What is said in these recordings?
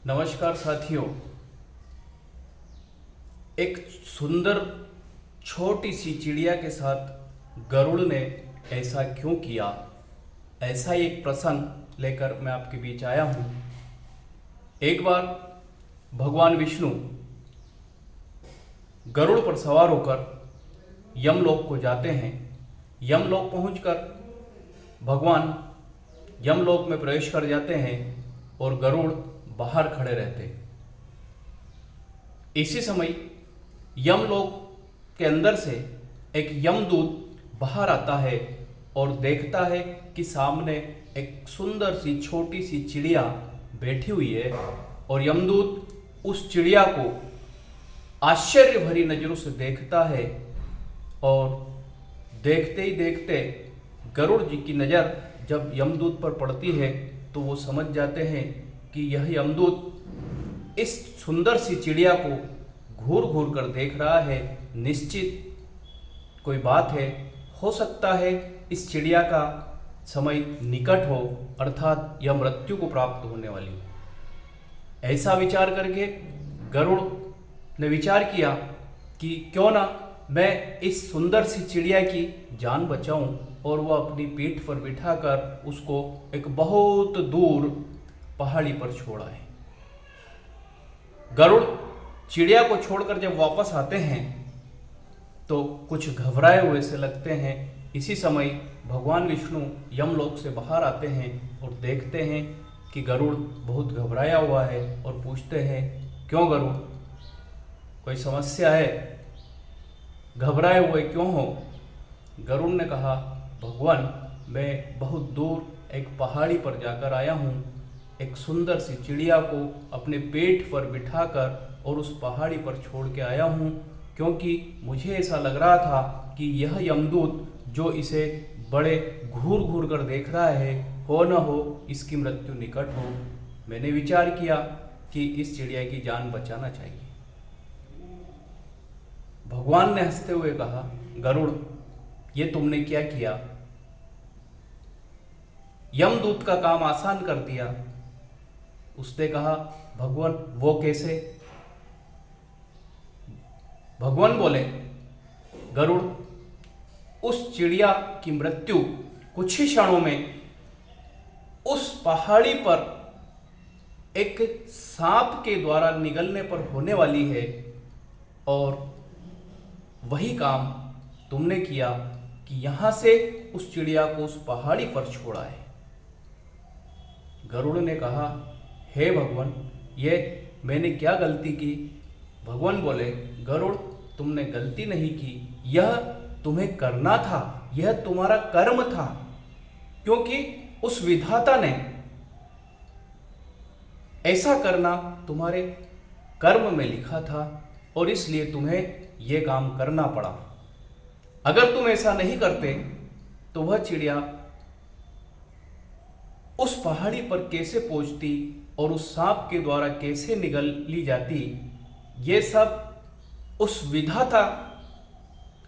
नमस्कार साथियों। एक सुंदर छोटी सी चिड़िया के साथ गरुड़ ने ऐसा क्यों किया, ऐसा ही एक प्रसंग लेकर मैं आपके बीच आया हूँ। एक बार भगवान विष्णु गरुड़ पर सवार होकर यमलोक को जाते हैं। यमलोक पहुंचकर भगवान यमलोक में प्रवेश कर जाते हैं और गरुड़ बाहर खड़े रहते। इसी समय यमलोक के अंदर से एक यमदूत बाहर आता है और देखता है कि सामने एक सुंदर सी छोटी सी चिड़िया बैठी हुई है और यमदूत उस चिड़िया को आश्चर्य भरी नजरों से देखता है और देखते ही देखते गरुड़ जी की नज़र जब यमदूत पर पड़ती है तो वो समझ जाते हैं कि यह यमदूत इस सुंदर सी चिड़िया को घूर घूर कर देख रहा है। निश्चित कोई बात है, हो सकता है इस चिड़िया का समय निकट हो, अर्थात यह मृत्यु को प्राप्त होने वाली हो। ऐसा विचार करके गरुड़ ने विचार किया कि क्यों ना मैं इस सुंदर सी चिड़िया की जान बचाऊं, और वह अपनी पीठ पर बिठाकर उसको एक बहुत दूर पहाड़ी पर छोड़ा है। गरुड़ चिड़िया को छोड़कर जब वापस आते हैं तो कुछ घबराए हुए से लगते हैं। इसी समय भगवान विष्णु यमलोक से बाहर आते हैं और देखते हैं कि गरुड़ बहुत घबराया हुआ है और पूछते हैं, क्यों गरुड़, कोई समस्या है, घबराए हुए क्यों हो? गरुड़ ने कहा, भगवान, मैं बहुत दूर एक पहाड़ी पर जाकर आया हूँ। एक सुंदर सी चिड़िया को अपने पेट पर बिठाकर और उस पहाड़ी पर छोड़ के आया हूँ, क्योंकि मुझे ऐसा लग रहा था कि यह यमदूत जो इसे बड़े घूर घूर कर देख रहा है, हो न हो इसकी मृत्यु निकट हो। मैंने विचार किया कि इस चिड़िया की जान बचाना चाहिए। भगवान ने हंसते हुए कहा, गरुड़, ये तुमने क्या किया? यमदूत का काम आसान कर दिया। उसने कहा, भगवान, वो कैसे? भगवान बोले, गरुड़, उस चिड़िया की मृत्यु कुछ ही क्षणों में उस पहाड़ी पर एक सांप के द्वारा निगलने पर होने वाली है, और वही काम तुमने किया कि यहां से उस चिड़िया को उस पहाड़ी पर छोड़ा है। गरुड़ ने कहा, हे भगवान, ये मैंने क्या गलती की? भगवान बोले, गरुड़, तुमने गलती नहीं की, यह तुम्हें करना था, यह तुम्हारा कर्म था, क्योंकि उस विधाता ने ऐसा करना तुम्हारे कर्म में लिखा था और इसलिए तुम्हें यह काम करना पड़ा। अगर तुम ऐसा नहीं करते तो वह चिड़िया उस पहाड़ी पर कैसे पहुंचती और उस सांप के द्वारा कैसे निगल ली जाती? ये सब उस विधाता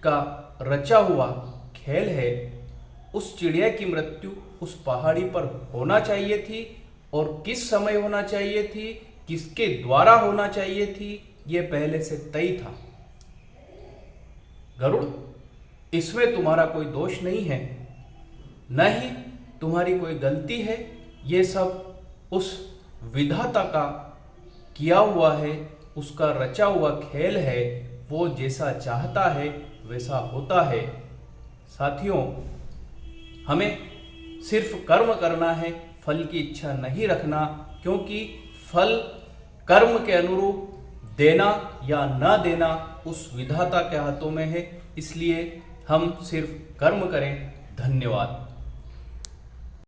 का रचा हुआ खेल है। उस चिड़िया की मृत्यु उस पहाड़ी पर होना चाहिए थी, और किस समय होना चाहिए थी, किसके द्वारा होना चाहिए थी, ये पहले से तय था। गरुड़, इसमें तुम्हारा कोई दोष नहीं है, न ही तुम्हारी कोई गलती है। ये सब उस विधाता का किया हुआ है, उसका रचा हुआ खेल है। वो जैसा चाहता है वैसा होता है। साथियों, हमें सिर्फ कर्म करना है, फल की इच्छा नहीं रखना, क्योंकि फल कर्म के अनुरूप देना या न देना उस विधाता के हाथों में है। इसलिए हम सिर्फ कर्म करें। धन्यवाद।